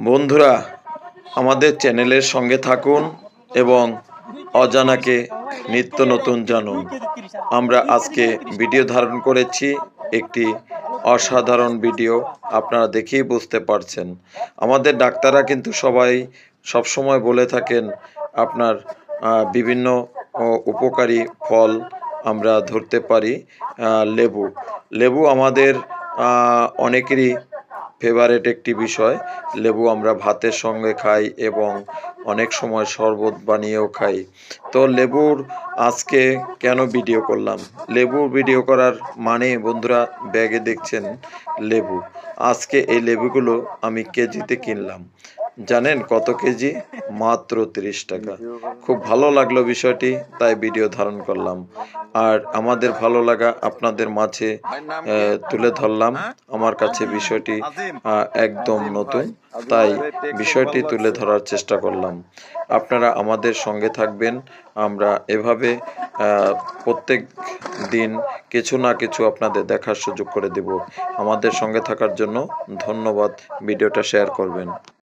বন্ধুরা, আমাদের চ্যানেলের সঙ্গে থাকুন এবং অজানাকে নিত্য নতুন জানুন। আমরা আজকে ভিডিও ধারণ করেছি একটি অসাধারণ ভিডিও, আপনারা দেখেই বুঝতে পারছেন। আমাদের ডাক্তাররা কিন্তু সবাই সবসময় বলে থাকেন আপনার বিভিন্ন উপকারী ফল আমরা ধরতে পারি। লেবু লেবু আমাদের অনেকেরই ফেভারেট একটি বিষয়। লেবু আমরা ভাতের সঙ্গে খাই এবং অনেক সময় শরবত বানিয়েও খাই। তো লেবুর আজকে কেন ভিডিও করলাম? লেবুর ভিডিও করার মানে বন্ধুরা, ব্যাগে দেখছেন লেবু। আজকে এই লেবুগুলো আমি কেজিতে কিনলাম। জানেন কত কেজি? মাত্র ৩০ টাকা। খুব ভালো লাগলো বিষয়টি, তাই ভিডিও ধারণ করলাম। আর আমাদের ভালো লাগা আপনাদের মাঝে তুলে ধরলাম। আমার কাছে বিষয়টি একদম নতুন, তাই বিষয়টি তুলে ধরার চেষ্টা করলাম। আপনারা আমাদের সঙ্গে থাকবেন। আমরা এভাবে প্রত্যেক দিন কিছু না কিছু আপনাদের দেখার সুযোগ করে দেব। আমাদের সঙ্গে থাকার জন্য ধন্যবাদ। ভিডিওটা শেয়ার করবেন।